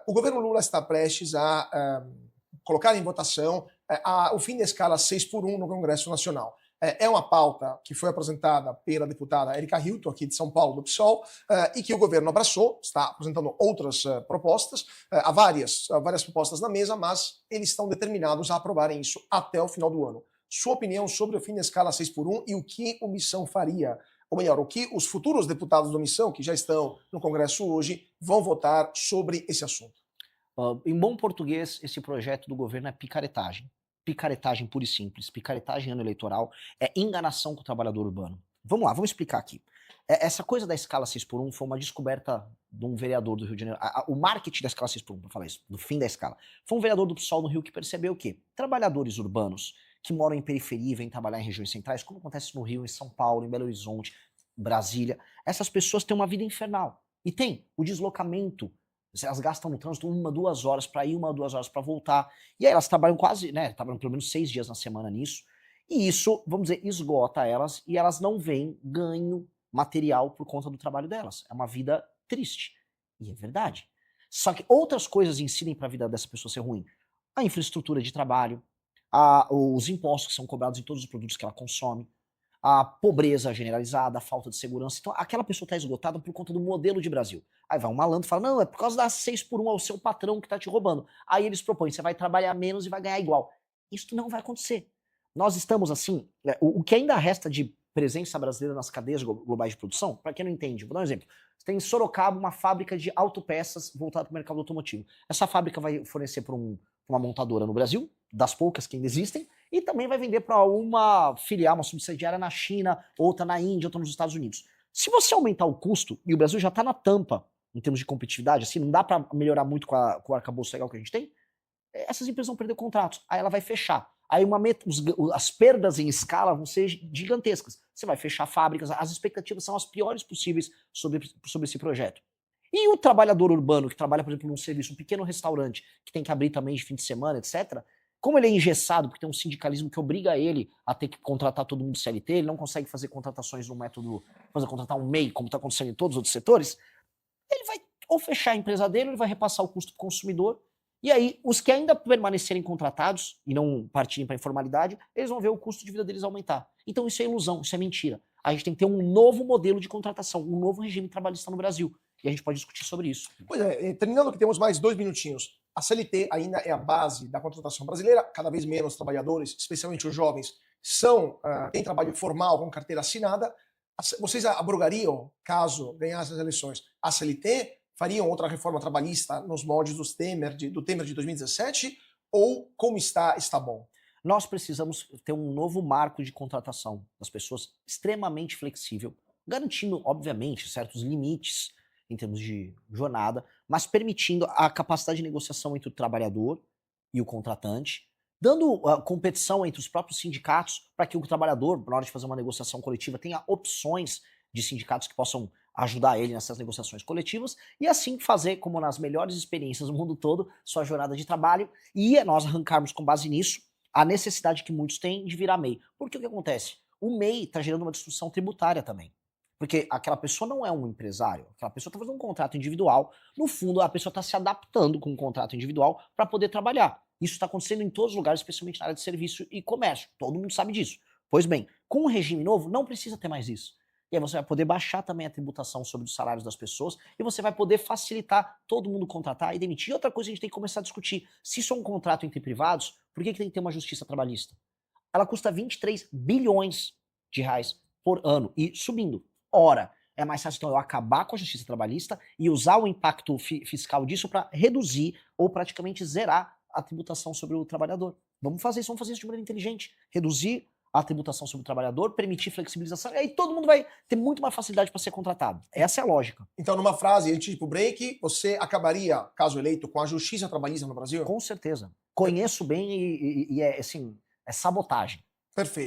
O governo Lula está prestes a colocar em votação o fim da escala 6 por 1 no Congresso Nacional. É uma pauta que foi apresentada pela deputada Erika Hilton, aqui de São Paulo, do PSOL, e que o governo abraçou, está apresentando outras propostas, há várias propostas na mesa, mas eles estão determinados a aprovarem isso até o final do ano. Sua opinião sobre o fim da escala 6 por 1 e o que o Missão faria, ou melhor, o que os futuros deputados do Missão, que já estão no Congresso hoje, vão votar sobre esse assunto? Em bom português, esse projeto do governo é picaretagem. Picaretagem pura e simples. Picaretagem em ano eleitoral é enganação com o trabalhador urbano. Vamos lá, vamos explicar aqui. Essa coisa da escala 6 por 1 foi uma descoberta de um vereador do Rio de Janeiro. O marketing da escala 6 por 1, para falar isso, do fim da escala. Foi um vereador do PSOL no Rio que percebeu que trabalhadores urbanos que moram em periferia e vêm trabalhar em regiões centrais, como acontece no Rio, em São Paulo, em Belo Horizonte, Brasília, essas pessoas têm uma vida infernal. E tem o deslocamento. Elas gastam no trânsito 1, 2 horas para ir, 1, 2 horas para voltar. E aí elas trabalham quase, né? Trabalham pelo menos 6 dias na semana nisso. E isso, vamos dizer, esgota elas e elas não veem ganho material por conta do trabalho delas. É uma vida triste. E é verdade. Só que outras coisas incidem para a vida dessa pessoa ser ruim. A infraestrutura de trabalho, os impostos que são cobrados em todos os produtos que ela consome, a pobreza generalizada, a falta de segurança. Então, aquela pessoa está esgotada por conta do modelo de Brasil. Aí vai um malandro e fala, não, é por causa das 6 por 1, é o seu patrão que está te roubando. Aí eles propõem, você vai trabalhar menos e vai ganhar igual. Isso não vai acontecer. Nós estamos assim, o que ainda resta de presença brasileira nas cadeias globais de produção, para quem não entende, vou dar um exemplo. Você tem em Sorocaba uma fábrica de autopeças voltada para o mercado automotivo. Essa fábrica vai fornecer para uma montadora no Brasil, das poucas que ainda existem, e também vai vender para uma filial, uma subsidiária na China, outra na Índia, outra nos Estados Unidos. Se você aumentar o custo, e o Brasil já está na tampa em termos de competitividade, assim, não dá para melhorar muito com o arcabouço legal que a gente tem, essas empresas vão perder contratos, aí ela vai fechar. Aí as perdas em escala vão ser gigantescas. Você vai fechar fábricas, as expectativas são as piores possíveis sobre esse projeto. E o trabalhador urbano que trabalha, por exemplo, num serviço, um pequeno restaurante, que tem que abrir também de fim de semana, etc., como ele é engessado, porque tem um sindicalismo que obriga ele a ter que contratar todo mundo CLT, ele não consegue fazer contratações no método, por exemplo, contratar um MEI, como está acontecendo em todos os outros setores, ele vai ou fechar a empresa dele, ele vai repassar o custo para o consumidor, e aí os que ainda permanecerem contratados e não partirem para a informalidade, eles vão ver o custo de vida deles aumentar. Então isso é ilusão, isso é mentira. A gente tem que ter um novo modelo de contratação, um novo regime trabalhista no Brasil. E a gente pode discutir sobre isso. Pois é, terminando que temos mais 2 minutinhos. A CLT ainda é a base da contratação brasileira, cada vez menos trabalhadores, especialmente os jovens, têm trabalho formal com carteira assinada. Vocês abrogariam, caso ganhassem as eleições, a CLT? Fariam outra reforma trabalhista nos moldes do Temer de 2017? Ou como está bom? Nós precisamos ter um novo marco de contratação das pessoas extremamente flexível, garantindo, obviamente, certos limites em termos de jornada, mas permitindo a capacidade de negociação entre o trabalhador e o contratante, dando competição entre os próprios sindicatos para que o trabalhador, na hora de fazer uma negociação coletiva, tenha opções de sindicatos que possam ajudar ele nessas negociações coletivas e assim fazer, como nas melhores experiências do mundo todo, sua jornada de trabalho e nós arrancarmos com base nisso a necessidade que muitos têm de virar MEI. Porque o que acontece? O MEI está gerando uma discussão tributária também. Porque aquela pessoa não é um empresário, aquela pessoa está fazendo um contrato individual. No fundo, a pessoa está se adaptando com um contrato individual para poder trabalhar. Isso está acontecendo em todos os lugares, especialmente na área de serviço e comércio. Todo mundo sabe disso. Pois bem, com o regime novo, não precisa ter mais isso. E aí você vai poder baixar também a tributação sobre os salários das pessoas e você vai poder facilitar todo mundo contratar e demitir. E outra coisa que a gente tem que começar a discutir, se isso é um contrato entre privados, por que tem que ter uma justiça trabalhista? Ela custa 23 bilhões de reais por ano e subindo. Ora, é mais fácil então eu acabar com a justiça trabalhista e usar o impacto fiscal disso para reduzir ou praticamente zerar a tributação sobre o trabalhador. Vamos fazer isso de maneira inteligente. Reduzir a tributação sobre o trabalhador, permitir flexibilização, e aí todo mundo vai ter muito mais facilidade para ser contratado. Essa é a lógica. Então, numa frase, antes de ir pro break, você acabaria, caso eleito, com a justiça trabalhista no Brasil? Com certeza. Conheço bem e é assim, é sabotagem. Perfeito.